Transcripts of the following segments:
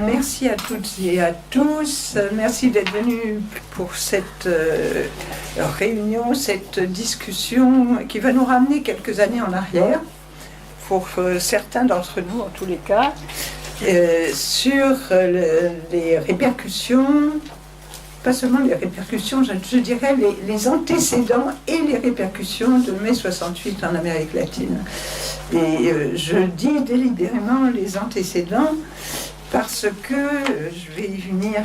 Merci à toutes et à tous. Merci d'être venus pour cette réunion, cette discussion qui va nous ramener quelques années en arrière, pour certains d'entre nous en tous les cas, sur les répercussions, pas seulement les répercussions, je dirais les antécédents et les répercussions de mai 68 en Amérique latine. Et je dis délibérément les antécédents parce que, je vais y venir,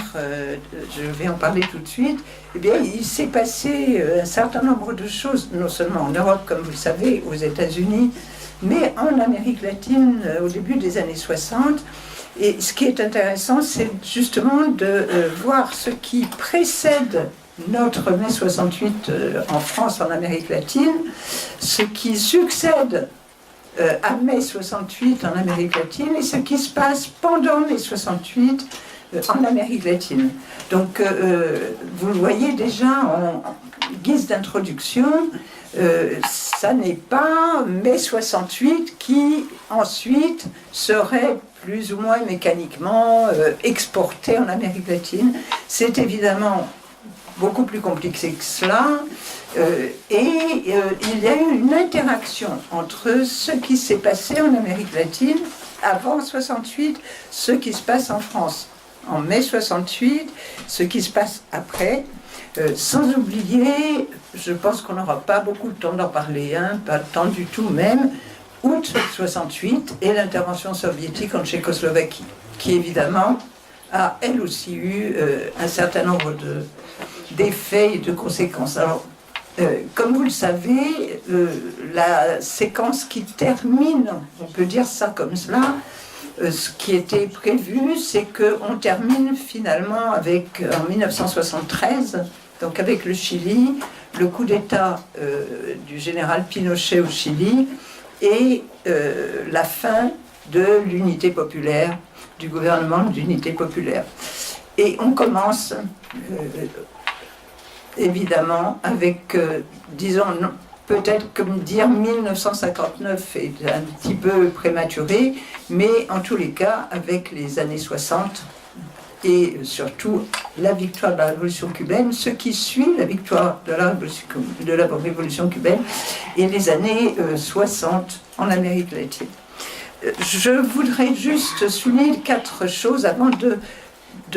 je vais en parler tout de suite, eh bien, il s'est passé un certain nombre de choses, non seulement en Europe, comme vous le savez, aux États-Unis, mais en Amérique latine au début des années 60. Et ce qui est intéressant, c'est justement de voir ce qui précède notre mai 68 en France, en Amérique latine, ce qui succède à mai 68 en Amérique latine et ce qui se passe pendant mai 68 en Amérique latine. Donc, vous le voyez déjà en guise d'introduction, ça n'est pas mai 68 qui ensuite serait plus ou moins mécaniquement exporté en Amérique latine. C'est évidemment beaucoup plus compliqué que cela. Il y a eu une interaction entre ce qui s'est passé en Amérique latine avant 68, ce qui se passe en France en mai 68, ce qui se passe après, sans oublier, je pense qu'on n'aura pas beaucoup de temps d'en parler, pas de temps du tout même, août 68 et l'intervention soviétique en Tchécoslovaquie, qui évidemment a elle aussi eu un certain nombre d'effets et de conséquences. Alors, comme vous le savez, la séquence qui termine, on peut dire ça comme cela, ce qui était prévu, c'est qu'on termine finalement avec, en 1973, donc avec le Chili, le coup d'État du général Pinochet au Chili et la fin de l'unité populaire, du gouvernement d'unité populaire. Et on commence évidemment avec, disons, peut-être comme dire 1959 est un petit peu prématuré, mais en tous les cas avec les années 60 et surtout la victoire de la révolution cubaine, ce qui suit la victoire de la révolution cubaine et les années 60 en Amérique latine. Je voudrais juste souligner 4 choses avant de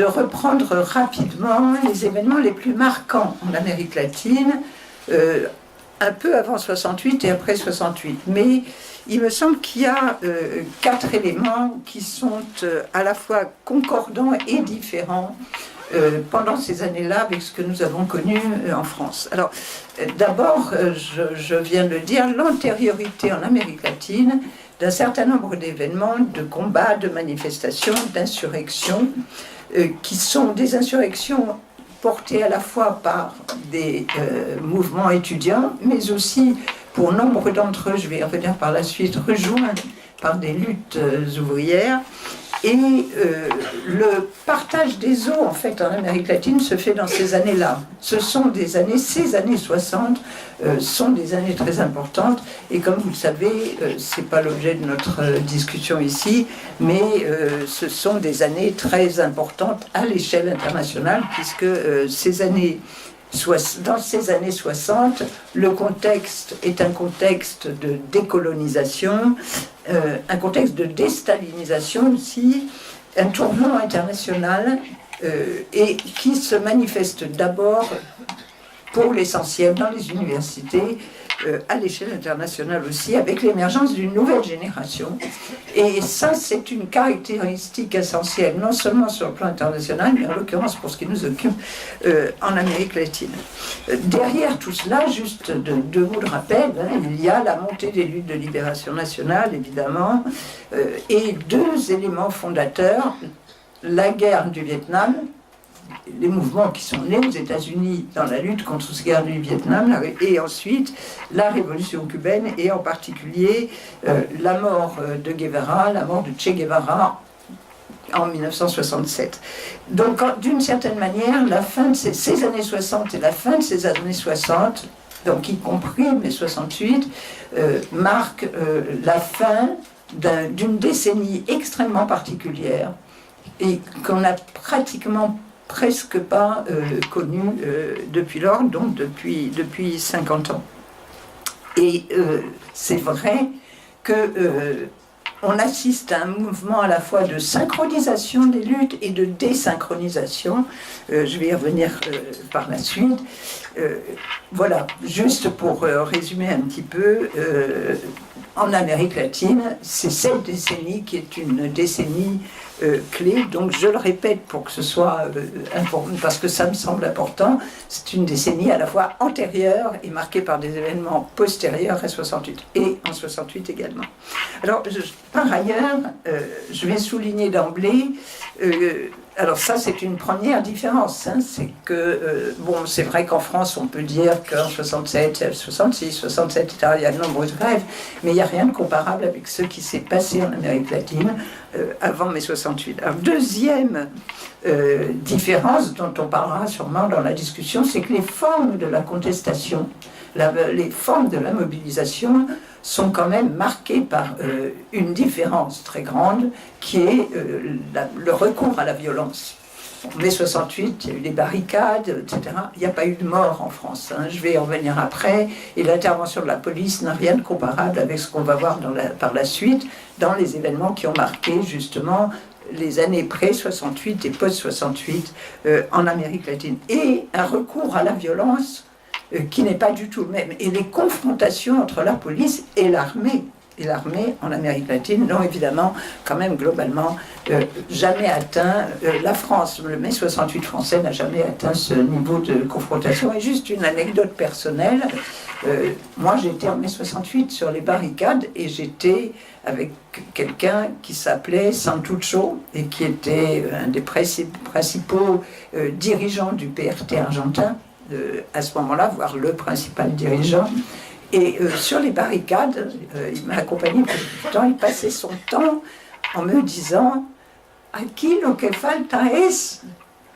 reprendre rapidement les événements les plus marquants en Amérique latine, un peu avant 68 et après 68. Mais il me semble qu'il y a 4 éléments qui sont à la fois concordants et différents pendant ces années-là avec ce que nous avons connu en France. Alors, d'abord, je viens de le dire, l'antériorité en Amérique latine d'un certain nombre d'événements, de combats, de manifestations, d'insurrections, qui sont des insurrections portées à la fois par des mouvements étudiants, mais aussi, pour nombre d'entre eux, je vais y revenir par la suite, rejoints par des luttes ouvrières. Et le partage des eaux, en fait, en Amérique latine se fait dans ces années-là. Ces années 60 sont des années très importantes. Et comme vous le savez, ce n'est pas l'objet de notre discussion ici, mais ce sont des années très importantes à l'échelle internationale, puisque dans ces années 60, le contexte est un contexte de décolonisation, un contexte de déstalinisation aussi, un tournant international et qui se manifeste d'abord pour l'essentiel dans les universités, à l'échelle internationale aussi, avec l'émergence d'une nouvelle génération. Et ça, c'est une caractéristique essentielle, non seulement sur le plan international, mais en l'occurrence pour ce qui nous occupe en Amérique latine. Derrière tout cela, juste 2 mots de rappel, il y a la montée des luttes de libération nationale, évidemment, et 2 éléments fondateurs, la guerre du Vietnam, les mouvements qui sont nés aux États-Unis dans la lutte contre cette guerre du Vietnam, et ensuite la révolution cubaine, et en particulier la mort de Guevara, la mort de Che Guevara en 1967. Donc, d'une certaine manière, la fin de ces années 60 et la fin de ces années 60, donc y compris mai 68, marque la fin d'une décennie extrêmement particulière et qu'on n'a pratiquement presque pas connue depuis lors, donc depuis 50 ans. Et c'est vrai que on assiste à un mouvement à la fois de synchronisation des luttes et de désynchronisation. Je vais y revenir par la suite. Voilà, juste pour résumer un petit peu, en Amérique latine, c'est cette décennie qui est une décennie clé. Donc je le répète pour que ce soit important, parce que ça me semble important, c'est une décennie à la fois antérieure et marquée par des événements postérieurs à 68 et en 68 également. Alors par ailleurs, je vais souligner d'emblée, alors ça c'est une première différence, hein, c'est que, bon, c'est vrai qu'en France on peut dire qu'en 67, 66, 67, etc., il y a de nombreuses grèves, mais il n'y a rien de comparable avec ce qui s'est passé en Amérique latine avant mai 68. Alors, deuxième différence dont on parlera sûrement dans la discussion, c'est que les formes de la contestation, les formes de la mobilisation sont quand même marquées par une différence très grande qui est le recours à la violence. En mai 68, il y a eu des barricades, etc. Il n'y a pas eu de mort en France, hein. Je vais y revenir après. Et l'intervention de la police n'a rien de comparable avec ce qu'on va voir par la suite dans les événements qui ont marqué justement les années pré-68 et post-68 en Amérique latine. Et un recours à la violence qui n'est pas du tout le même. Et les confrontations entre la police et l'armée en Amérique latine n'ont évidemment, quand même globalement, jamais atteint, la France, le mai 68 français n'a jamais atteint ce niveau de confrontation. Et juste une anecdote personnelle, moi j'étais en mai 68 sur les barricades et j'étais avec quelqu'un qui s'appelait Santuccio et qui était un des principaux dirigeants du PRT argentin, à ce moment-là, voire le principal dirigeant. Et sur les barricades, il m'a accompagné pour tout le temps, il passait son temps en me disant « Aquí lo que falta es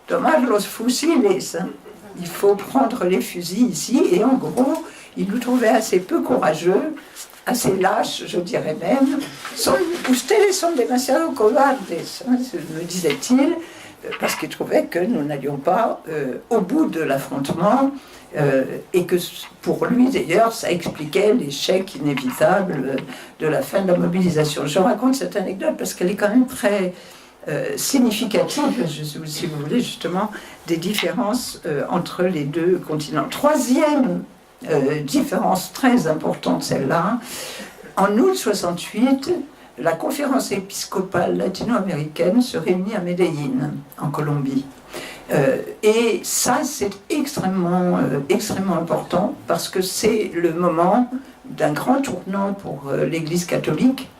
tomar los fusiles ». Il faut prendre les fusils ici. Et en gros, il nous trouvait assez peu courageux, assez lâches, je dirais même. « Ustedes son demasiado cobardes », me disait-il, parce qu'il trouvait que nous n'allions pas au bout de l'affrontement. Et que pour lui d'ailleurs ça expliquait l'échec inévitable de la fin de la mobilisation. Je raconte cette anecdote parce qu'elle est quand même très significative, si vous voulez, justement des différences entre les deux continents. Troisième différence très importante, celle-là, en août 68, la conférence épiscopale latino-américaine se réunit à Medellín, en Colombie. Et ça, c'est extrêmement important parce que c'est le moment d'un grand tournant pour l'Église catholique.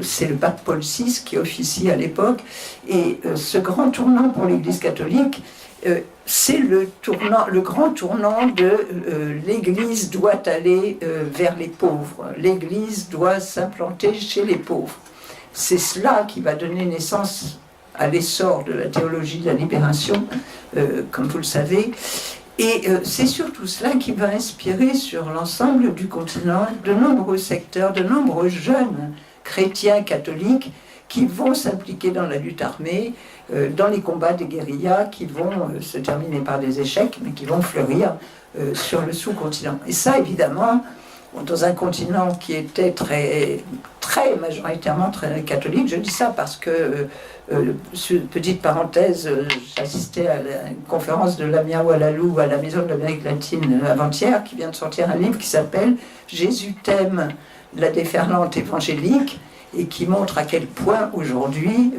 C'est le pape Paul VI qui officie à l'époque. Et ce grand tournant pour l'Église catholique, c'est le grand tournant de l'Église doit aller vers les pauvres. L'Église doit s'implanter chez les pauvres. C'est cela qui va donner naissance à l'essor de la théologie de la libération, comme vous le savez. Et c'est surtout cela qui va inspirer sur l'ensemble du continent de nombreux secteurs, de nombreux jeunes chrétiens catholiques qui vont s'impliquer dans la lutte armée, dans les combats des guérillas qui vont se terminer par des échecs, mais qui vont fleurir sur le sous-continent. Et ça, évidemment, dans un continent qui était très majoritairement très catholique. Je dis ça parce que, petite parenthèse, j'assistais à la conférence de Lamia Oualalou à la Maison de l'Amérique latine avant-hier, qui vient de sortir un livre qui s'appelle « Jésus t'aime, la déferlante évangélique », et qui montre à quel point aujourd'hui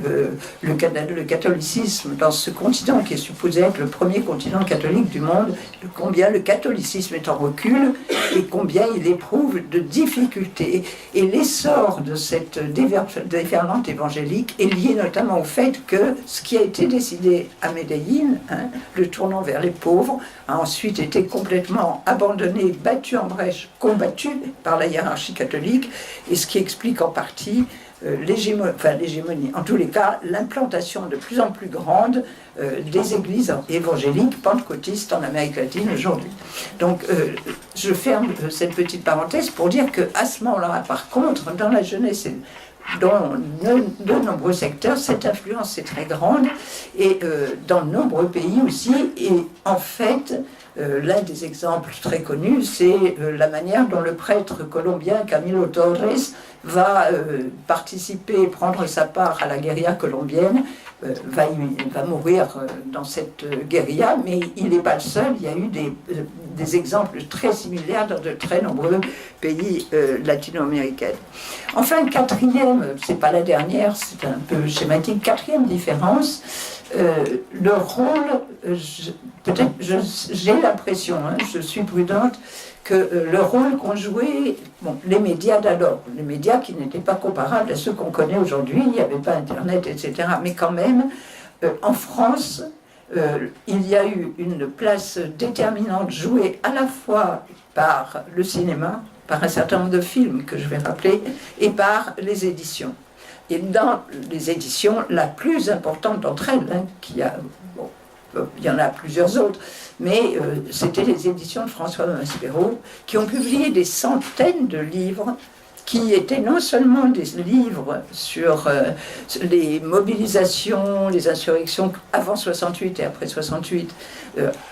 le catholicisme dans ce continent qui est supposé être le premier continent catholique du monde, combien le catholicisme est en recul et combien il éprouve de difficultés. Et l'essor de cette déferlante évangélique est lié notamment au fait que ce qui a été décidé à Medellín, le tournant vers les pauvres, a ensuite été complètement abandonné, battu en brèche, combattu par la hiérarchie catholique, et ce qui explique en partie l'hégémonie, en tous les cas l'implantation de plus en plus grande des églises évangéliques pentecôtistes en Amérique latine aujourd'hui. Donc je ferme cette petite parenthèse pour dire qu'à ce moment-là, par contre, dans la jeunesse dans de nombreux secteurs, cette influence est très grande, et dans de nombreux pays aussi. Et en fait, l'un des exemples très connus, c'est la manière dont le prêtre colombien Camilo Torres va participer, prendre sa part à la guérilla colombienne, va mourir dans cette guérilla, mais il n'est pas le seul. Il y a eu des exemples très similaires dans de très nombreux pays latino-américains. Enfin, quatrième, c'est pas la dernière, c'est un peu schématique, quatrième différence, le rôle, peut-être j'ai l'impression, je suis prudente, que le rôle qu'ont joué les médias d'alors, les médias qui n'étaient pas comparables à ceux qu'on connaît aujourd'hui, il n'y avait pas Internet, etc. Mais quand même, en France, il y a eu une place déterminante jouée à la fois par le cinéma, par un certain nombre de films que je vais rappeler, et par les éditions. Et dans les éditions, la plus importante d'entre elles, il y en a plusieurs autres, mais c'était les éditions de François Maspero, qui ont publié des centaines de livres qui étaient non seulement des livres sur les mobilisations, les insurrections avant 68 et après 68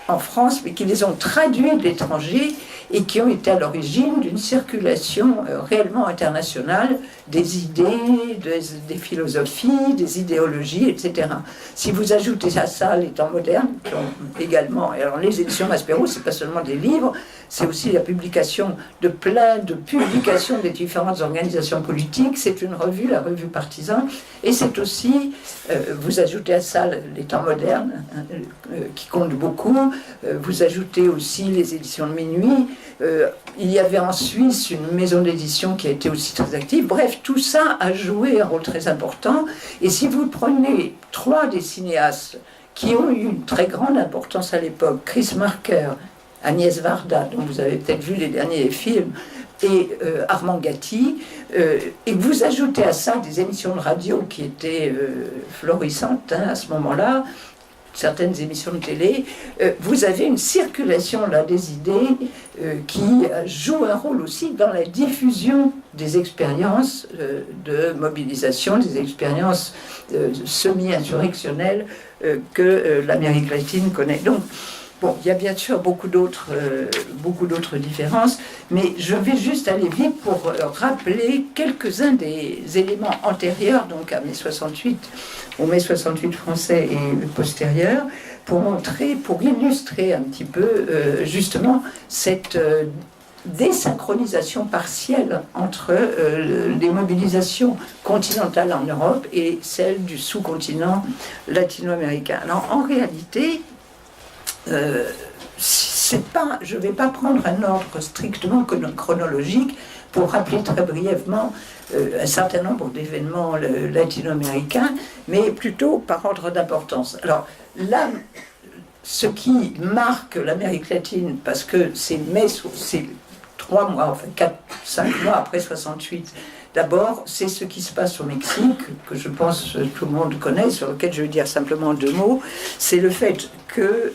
en France, mais qui les ont traduits de l'étranger et qui ont été à l'origine d'une circulation réellement internationale des idées, des philosophies, des idéologies, etc. Si vous ajoutez à ça les temps modernes, qui ont également, et alors les éditions Maspero, c'est pas seulement des livres, c'est aussi la publication de plein de publications des différentes organisations politiques, c'est une revue, la revue Partisan, et c'est aussi, vous ajoutez à ça les temps modernes, qui comptent beaucoup, vous ajoutez aussi les éditions de minuit, il y avait en Suisse une maison d'édition qui a été aussi très active. Bref, tout ça a joué un rôle très important. Et si vous prenez trois des cinéastes qui ont eu une très grande importance à l'époque, Chris Marker, Agnès Varda, dont vous avez peut-être vu les derniers films, et Armand Gatti, et vous ajoutez à ça des émissions de radio qui étaient florissantes à ce moment-là, certaines émissions de télé, vous avez une circulation là des idées qui joue un rôle aussi dans la diffusion des expériences de mobilisation, des expériences semi-insurrectionnelles que l'Amérique latine connaît. Donc, bon, il y a bien sûr beaucoup d'autres différences, mais je vais juste aller vite pour rappeler quelques-uns des éléments antérieurs donc à mai 68, au mai 68 français et postérieur, pour illustrer un petit peu justement cette désynchronisation partielle entre les mobilisations continentales en Europe et celles du sous-continent latino-américain. Alors en réalité, je ne vais pas prendre un ordre strictement chronologique pour rappeler très brièvement un certain nombre d'événements latino-américains, mais plutôt par ordre d'importance. Alors là, ce qui marque l'Amérique latine, parce que c'est 3 mois, enfin 4-5 mois après 68, d'abord, c'est ce qui se passe au Mexique, que je pense que tout le monde connaît, sur lequel je vais dire simplement 2 mots. C'est le fait que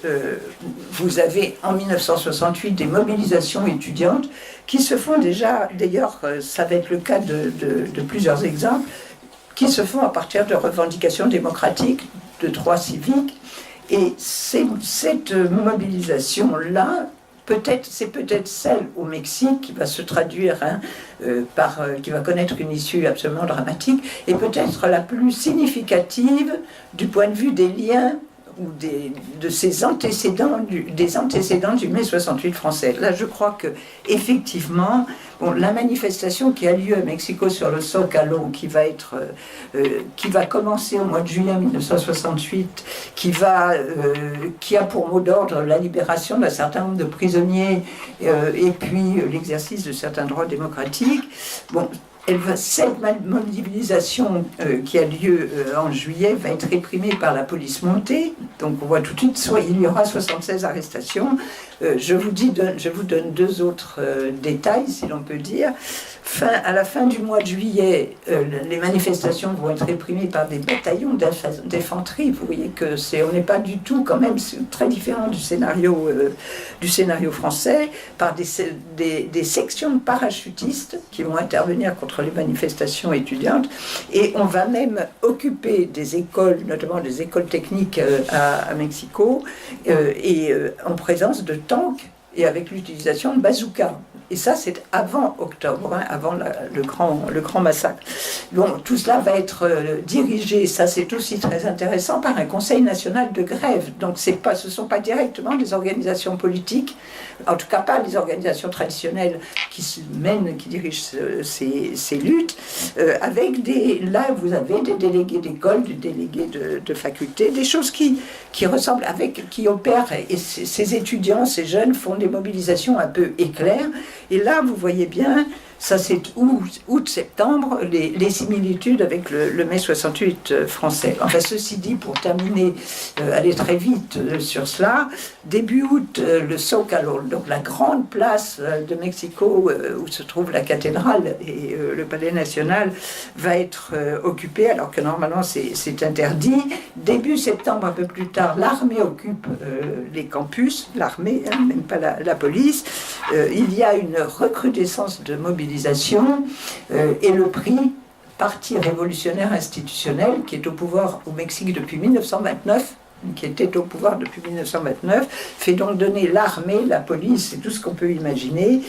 vous avez en 1968 des mobilisations étudiantes qui se font déjà, d'ailleurs ça va être le cas de plusieurs exemples, qui se font à partir de revendications démocratiques, de droits civiques. Et cette mobilisation-là, c'est peut-être celle au Mexique qui va se traduire qui va connaître une issue absolument dramatique, et peut-être la plus significative du point de vue des liens ou de ses antécédents, des antécédents du mai 68 français. Là, je crois que effectivement, la manifestation qui a lieu à Mexico sur le Zócalo, qui va commencer au mois de juillet 1968, qui a pour mot d'ordre la libération d'un certain nombre de prisonniers et puis l'exercice de certains droits démocratiques. Cette mobilisation qui a lieu en juillet va être réprimée par la police montée. Donc on voit tout de suite, il y aura 76 arrestations. Je vous donne 2 autres détails, si l'on peut dire. À la fin du mois de juillet, les manifestations vont être réprimées par des bataillons d'infanterie. Vous voyez que on n'est pas du tout, quand même, c'est très différent du scénario français, par des sections de parachutistes qui vont intervenir contre contre les manifestations étudiantes. Et on va même occuper des écoles, notamment des écoles techniques à Mexico, en présence de tanks et avec l'utilisation de bazookas. Et ça, c'est avant octobre, hein, avant le grand massacre. Bon, tout cela va être dirigé, ça c'est aussi très intéressant, par un conseil national de grève. Donc ce ne sont pas directement des organisations politiques, en tout cas pas les organisations traditionnelles qui dirigent ces luttes, là vous avez des délégués d'école, des délégués de faculté, des choses qui ressemblent, qui opèrent, et ces étudiants, ces jeunes font des mobilisations un peu éclairs. Et là, vous voyez bien, ça c'est août-septembre, les similitudes avec le mai 68 français. Enfin, ceci dit, pour terminer, aller très vite sur cela, début août, le Zócalo, donc la grande place de Mexico où se trouve la cathédrale et le palais national, va être occupé, alors que normalement c'est interdit. Début septembre, un peu plus tard, l'armée occupe les campus, l'armée, hein, même pas la police. Il y a une recrudescence de mobilisation et le prix Parti révolutionnaire institutionnel, qui est au pouvoir au Mexique depuis 1929, qui était au pouvoir depuis 1929, fait donc donner l'armée, la police et tout ce qu'on peut imaginer.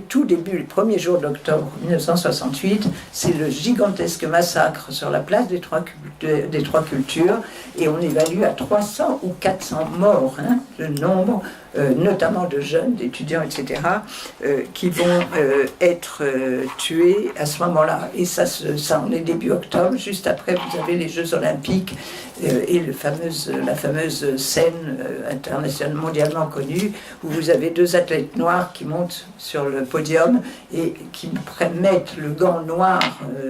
Tout début, le premier jour d'octobre 1968, c'est le gigantesque massacre sur la place des Trois Cultures, et on évalue à 300 ou 400 morts, hein, le nombre, notamment de jeunes, d'étudiants, etc., qui vont être tués à ce moment-là. Et ça, on est début octobre. Juste après, vous avez les Jeux Olympiques et la fameuse scène internationale, mondialement connue, où vous avez deux athlètes noirs qui montent sur le podium et qui mettent le gant noir,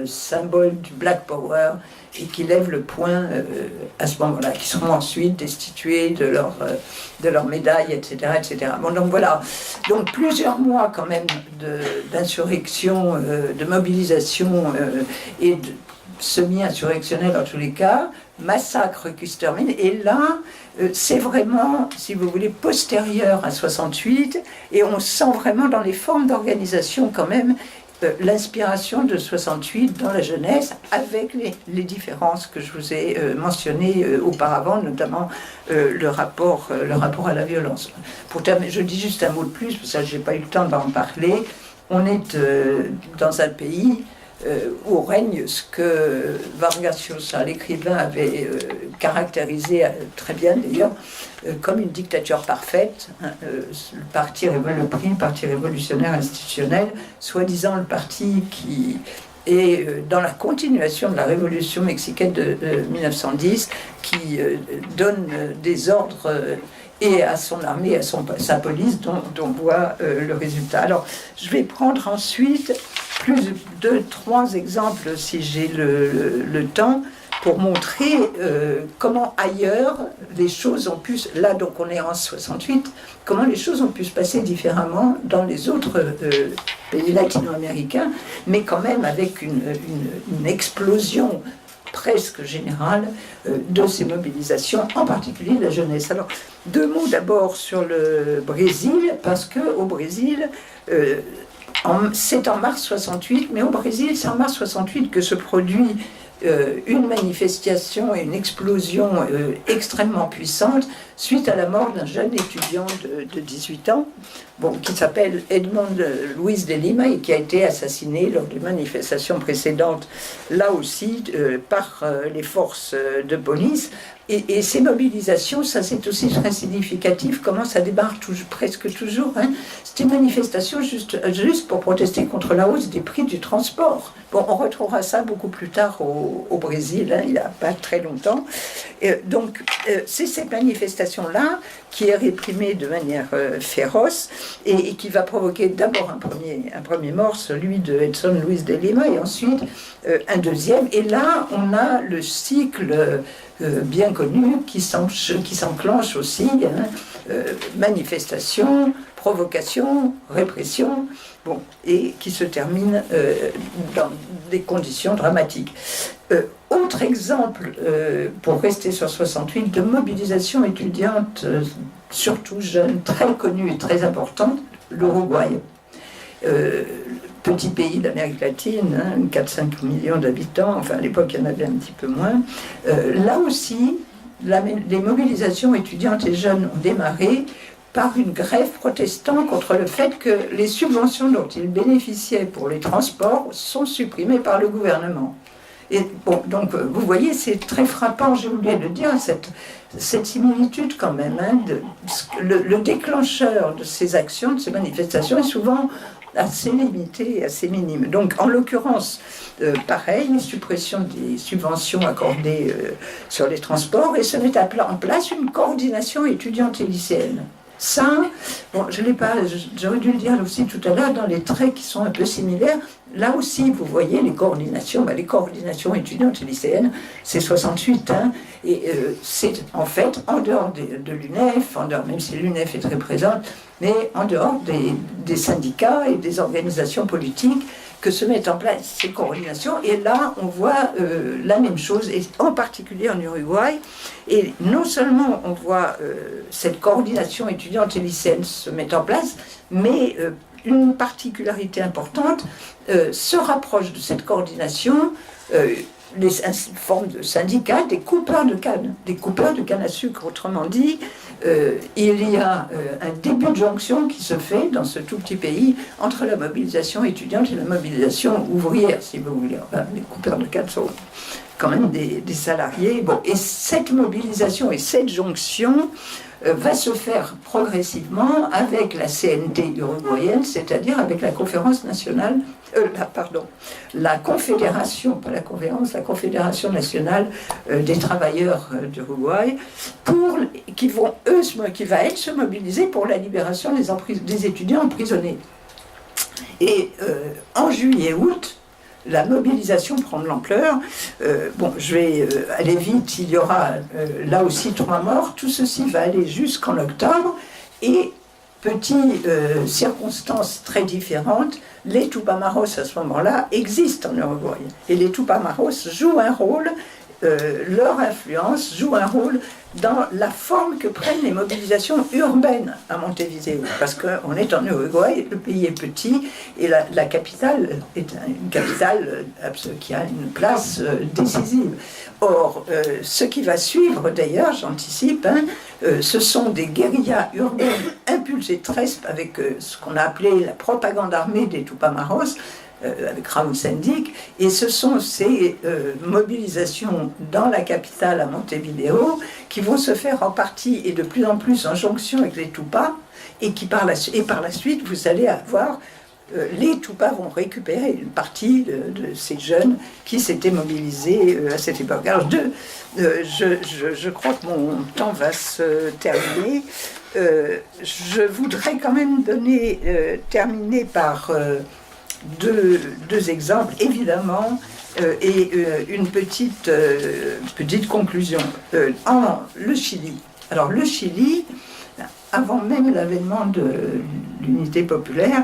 symbole du Black Power, et qui lèvent le poing à ce moment-là, qui seront ensuite destitués de leur médaille, etc., etc. Bon, donc voilà. Donc plusieurs mois quand même d'insurrection, de mobilisation et de semi-insurrectionnelle en tous les cas, massacre qui se termine. Et là, c'est vraiment, si vous voulez, postérieur à 68, et on sent vraiment dans les formes d'organisation quand même l'inspiration de 68 dans la jeunesse, avec les différences que je vous ai mentionnées auparavant, notamment le rapport à la violence. Je dis juste un mot de plus, parce que je n'ai pas eu le temps d'en parler. On est dans un pays où règne ce que Vargas Llosa, l'écrivain, avait caractérisé très bien d'ailleurs comme une dictature parfaite, hein, le Parti révolutionnaire institutionnel, soi-disant le parti qui est dans la continuation de la révolution mexicaine de 1910, qui donne des ordres et à son armée, à sa police, dont on voit le résultat. Alors, je vais prendre ensuite deux, trois exemples, si j'ai le temps, pour montrer comment ailleurs les choses ont pu, là donc on est en 68, comment les choses ont pu se passer différemment dans les autres pays latino-américains, mais quand même avec une explosion presque générale de ces mobilisations, en particulier de la jeunesse. Alors, deux mots d'abord sur le Brésil, parce qu'au Brésil, c'est en mars 68, mais au Brésil, c'est en mars 68 que se produit une manifestation et une explosion extrêmement puissante suite à la mort d'un jeune étudiant de 18 ans, qui s'appelle Edmond Luis de Lima et qui a été assassiné lors d'une manifestation précédente, là aussi par les forces de police. Et ces mobilisations, ça c'est aussi très significatif, comment ça démarre presque toujours. Hein. C'est une manifestation juste pour protester contre la hausse des prix du transport. Bon, on retrouvera ça beaucoup plus tard au Brésil, hein, il n'y a pas très longtemps. Donc, c'est cette manifestation-là qui est réprimée de manière féroce et qui va provoquer d'abord un premier mort, celui de Edson Luis de Lima, et ensuite un deuxième. Et là, on a le cycle bien connu qui s'enclenche aussi, hein, manifestation, provocation, répression, et qui se termine dans des conditions dramatiques. Autre exemple, pour rester sur 68, de mobilisation étudiante, surtout jeune, très connue et très importante, l'Uruguay. petit pays d'Amérique latine, 4-5 millions d'habitants, enfin à l'époque il y en avait un petit peu moins. Là aussi, les mobilisations étudiantes et jeunes ont démarré par une grève protestant contre le fait que les subventions dont ils bénéficiaient pour les transports sont supprimées par le gouvernement. Et bon, donc vous voyez, c'est très frappant, j'ai oublié de dire, cette similitude quand même. Le déclencheur de ces actions, de ces manifestations est souvent assez limité et assez minime. Donc en l'occurrence, pareil, suppression des subventions accordées sur les transports, et se met en place une coordination étudiante et lycéenne. Ça, bon, je l'ai pas, j'aurais dû le dire aussi tout à l'heure, dans les traits qui sont un peu similaires, là aussi, vous voyez, les coordinations étudiantes et lycéennes, c'est 68, et c'est en fait en dehors de l'UNEF, même si l'UNEF est très présente, mais en dehors des syndicats et des organisations politiques que se mettent en place ces coordinations. Et là, on voit la même chose, et en particulier en Uruguay. Et non seulement on voit cette coordination étudiante et lycéenne se mettre en place, mais une particularité importante se rapproche de cette coordination les formes de syndicats, des coupeurs de canne à sucre. Autrement dit, il y a un début de jonction qui se fait dans ce tout petit pays entre la mobilisation étudiante et la mobilisation ouvrière, si vous voulez. Enfin, les coupeurs de canne sont quand même des salariés. Bon, et cette mobilisation et cette jonction va se faire progressivement avec la CNT uruguayenne, c'est-à-dire avec la conférence nationale, la confédération, pas la conférence, la confédération nationale des travailleurs d'Uruguay, qui va se mobiliser pour la libération des étudiants emprisonnés. Et en juillet-août, la mobilisation prend de l'ampleur. Je vais aller vite, il y aura là aussi 3 morts. Tout ceci va aller jusqu'en octobre. Et petites circonstances très différentes, les Tupamaros à ce moment-là existent en Uruguay. Et les Tupamaros jouent un rôle, leur influence joue un rôle dans la forme que prennent les mobilisations urbaines à Montevideo. Parce qu'on est en Uruguay, le pays est petit, et la capitale est une capitale qui a une place décisive. Or, ce qui va suivre, d'ailleurs, j'anticipe, ce sont des guérillas urbaines impulsées très avec ce qu'on a appelé la propagande armée des Tupamaros, avec Raoul Sendic, et ce sont ces mobilisations dans la capitale à Montevideo qui vont se faire en partie et de plus en plus en jonction avec les Tupas, et par la suite vous allez avoir les Tupas vont récupérer une partie de ces jeunes qui s'étaient mobilisés à cette époque. Alors je crois que mon temps va se terminer. Je voudrais quand même terminer par deux exemples, évidemment, et une petite conclusion. Le Chili. Alors, le Chili, avant même l'avènement de l'unité populaire,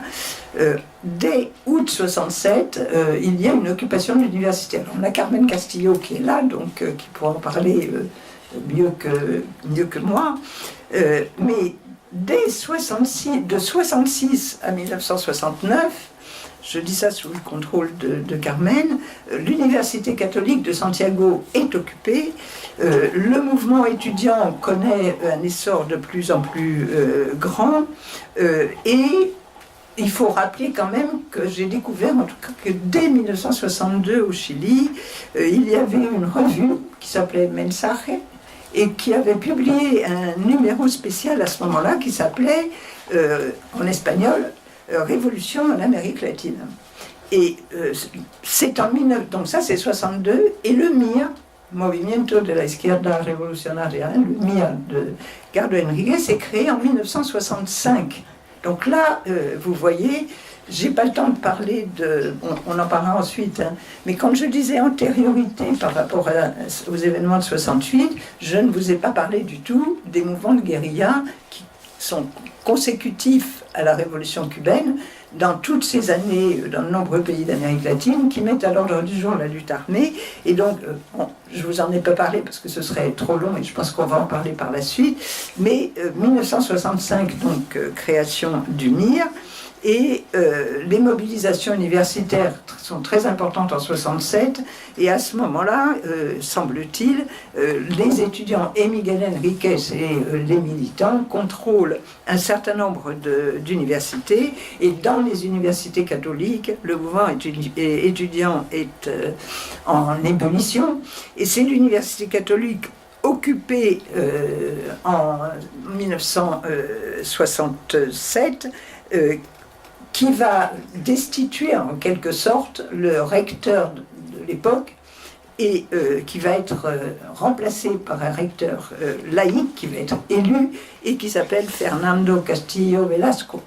dès août 67, il y a une occupation de l'université. Alors, on a Carmen Castillo qui est là, donc qui pourra en parler mieux que moi. Mais de 66 à 1969, je dis ça sous le contrôle de Carmen, l'université catholique de Santiago est occupée, le mouvement étudiant connaît un essor de plus en plus grand, et il faut rappeler quand même que j'ai découvert en tout cas que dès 1962 au Chili, il y avait une revue qui s'appelait Mensaje, et qui avait publié un numéro spécial à ce moment-là qui s'appelait, en espagnol, Révolution en Amérique latine. Et donc ça c'est 62, et le MIR, Movimiento de la Izquierda Revolucionaria, le MIR de Gardo Enriquez, est créé en 1965. Donc là, vous voyez, j'ai pas le temps de parler on en parlera ensuite, mais quand je disais antériorité par rapport aux événements de 68, je ne vous ai pas parlé du tout des mouvements de guérilla qui sont consécutifs à la révolution cubaine dans toutes ces années, dans de nombreux pays d'Amérique latine, qui mettent à l'ordre du jour la lutte armée. Et donc, je vous en ai pas parlé parce que ce serait trop long et je pense qu'on va en parler par la suite, mais 1965, donc création du MIR, Et les mobilisations universitaires sont très importantes en 67, et à ce moment-là, semble-t-il, les étudiants et Miguel Enriquez et les militants contrôlent un certain nombre d'universités, et dans les universités catholiques, le mouvement étudiant est en ébullition, et c'est l'université catholique occupée en 1967 qui va destituer en quelque sorte le recteur de l'époque et qui va être remplacé par un recteur laïque qui va être élu et qui s'appelle Fernando Castillo Velasco,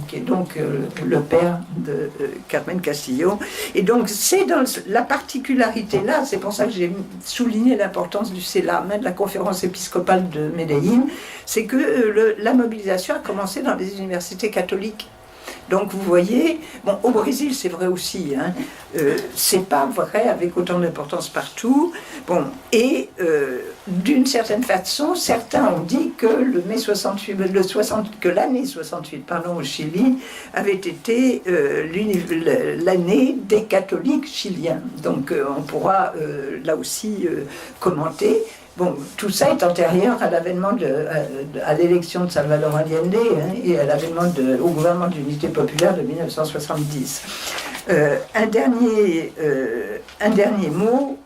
qui est donc le père de Carmen Castillo. Et donc c'est dans la particularité là, c'est pour ça que j'ai souligné l'importance du CELAM, de la conférence épiscopale de Medellín, c'est que la mobilisation a commencé dans les universités catholiques. Donc vous voyez, bon, au Brésil c'est vrai aussi, hein, c'est pas vrai avec autant d'importance partout. Bon, et d'une certaine façon, certains ont dit que l'année 68, pardon, au Chili avait été l'année des catholiques chiliens. Donc on pourra là aussi commenter. Bon, tout ça est antérieur à l'avènement à l'élection de Salvador Allende et à l'avènement au gouvernement d'unité populaire de 1970. Un dernier mot.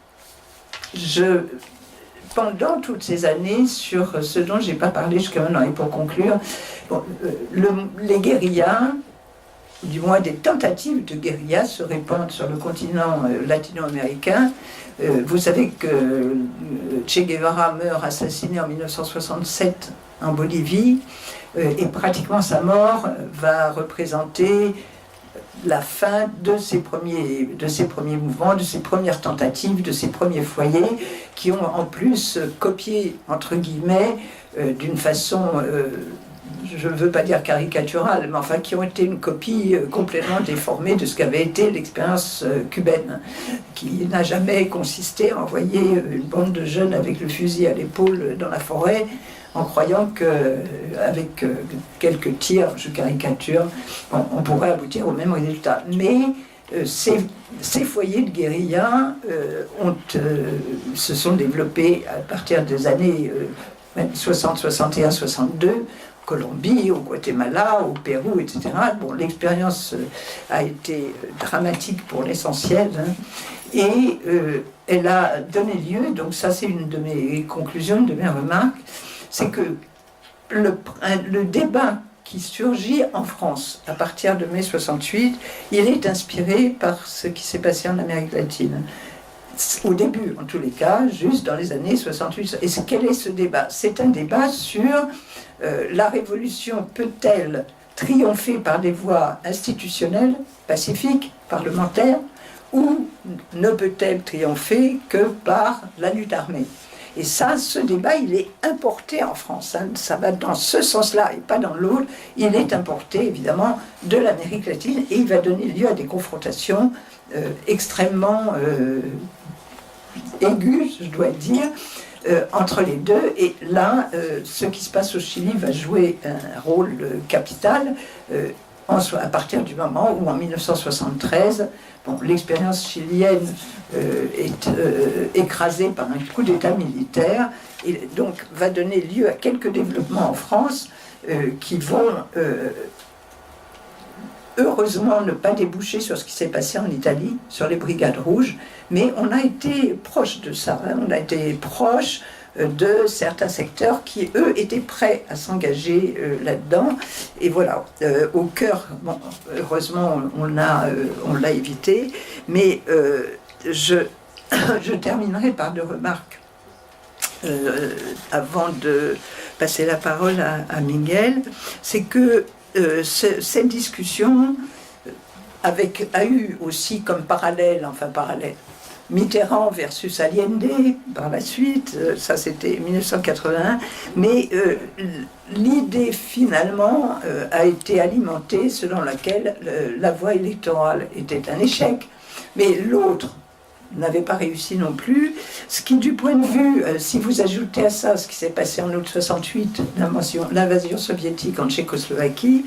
Pendant toutes ces années, sur ce dont je n'ai pas parlé jusqu'à maintenant, et pour conclure, bon, les guérillas, du moins des tentatives de guérilla, se répandent sur le continent latino-américain. Vous savez que Che Guevara meurt assassiné en 1967 en Bolivie, et pratiquement sa mort va représenter la fin de ces premiers mouvements, de ces premières tentatives, de ces premiers foyers qui ont en plus copié, entre guillemets, d'une façon... je ne veux pas dire caricaturale, mais enfin qui ont été une copie complètement déformée de ce qu'avait été l'expérience cubaine, qui n'a jamais consisté à envoyer une bande de jeunes avec le fusil à l'épaule dans la forêt, en croyant qu'avec quelques tirs, je caricature, on pourrait aboutir au même résultat. Mais ces foyers de guérilla se sont développés à partir des années 60, 61, 62, Colombie, au Guatemala, au Pérou, etc. Bon, l'expérience a été dramatique pour l'essentiel, hein, et elle a donné lieu, donc ça c'est une de mes conclusions, une de mes remarques, c'est que le débat qui surgit en France à partir de mai 68, il est inspiré par ce qui s'est passé en Amérique latine. Au début, en tous les cas, juste dans les années 68. Et quel est ce débat? C'est un débat sur la révolution peut-elle triompher par des voies institutionnelles, pacifiques, parlementaires, ou ne peut-elle triompher que par la lutte armée? Et ça, ce débat, il est importé en France. Hein. Ça va dans ce sens-là et pas dans l'autre. Il est importé, évidemment, de l'Amérique latine et il va donner lieu à des confrontations extrêmement aiguës, je dois dire, entre les deux. Et là, ce qui se passe au Chili va jouer un rôle capital à partir du moment où, en 1973, bon, l'expérience chilienne est écrasée par un coup d'État militaire et donc va donner lieu à quelques développements en France qui vont heureusement ne pas déboucher sur ce qui s'est passé en Italie, sur les Brigades Rouges, mais on a été proche de ça, hein, on a été proche de certains secteurs qui, eux, étaient prêts à s'engager là-dedans. Et voilà, au cœur, bon, heureusement, on l'a évité, mais je terminerai par deux remarques avant de passer la parole à Miguel. C'est que cette discussion a eu aussi comme parallèle, Mitterrand versus Allende par la suite, ça c'était 1981, mais l'idée finalement a été alimentée selon laquelle la voie électorale était un échec, mais l'autre n'avait pas réussi non plus. Ce qui, du point de vue, si vous ajoutez à ça ce qui s'est passé en août 68, l'invasion soviétique en Tchécoslovaquie,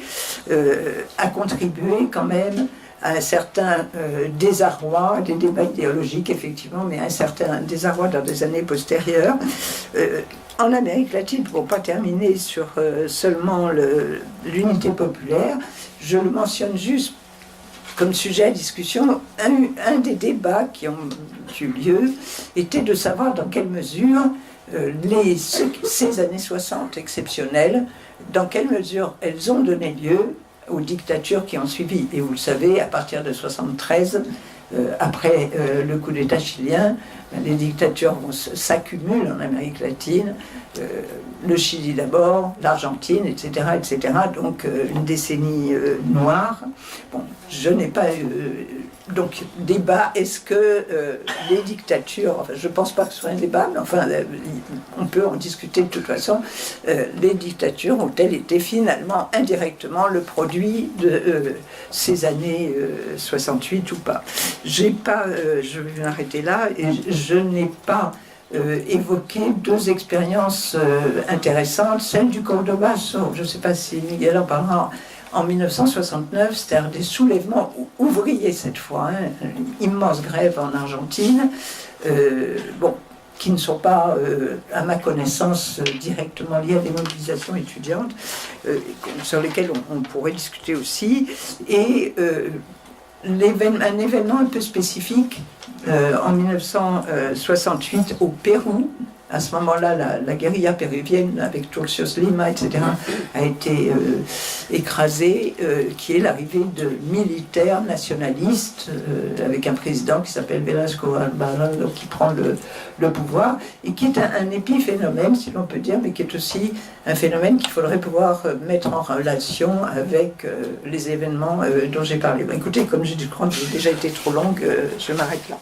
a contribué quand même à un certain désarroi, des débats idéologiques effectivement, mais un certain désarroi dans des années postérieures. En Amérique latine, pour ne pas terminer sur seulement l'unité populaire, je le mentionne juste comme sujet à discussion. Un des débats qui ont eu lieu était de savoir dans quelle mesure ces années 60 exceptionnelles, dans quelle mesure elles ont donné lieu aux dictatures qui ont suivi. Et vous le savez, à partir de 73, après le coup d'État chilien, les dictatures s'accumulent en Amérique latine, le Chili d'abord, l'Argentine, etc., etc. Donc une décennie noire. Bon, je n'ai pas donc débat. Est-ce que les dictatures, enfin, je ne pense pas que ce soit un débat, mais enfin, on peut en discuter de toute façon. Les dictatures ont-elles été finalement indirectement le produit de ces années 68 ou pas? Je vais m'arrêter là, et je n'ai pas évoqué deux expériences intéressantes. Celle du Cordoba, je ne sais pas si Miguel en parlera, en 1969, c'est-à-dire des soulèvements ouvriers cette fois, une immense grève en Argentine, qui ne sont pas, à ma connaissance, directement liés à des mobilisations étudiantes, sur lesquelles on pourrait discuter aussi, et un événement un peu spécifique en 1968 au Pérou. À ce moment-là, la guérilla péruvienne, avec Turcios Lima, etc., a été écrasée, qui est l'arrivée de militaires nationalistes, avec un président qui s'appelle Velasco Alvarado, qui prend le pouvoir, et qui est un épiphénomène, si l'on peut dire, mais qui est aussi un phénomène qu'il faudrait pouvoir mettre en relation avec les événements dont j'ai parlé. Écoutez, comme je crois que j'ai déjà été trop longue, je m'arrête là.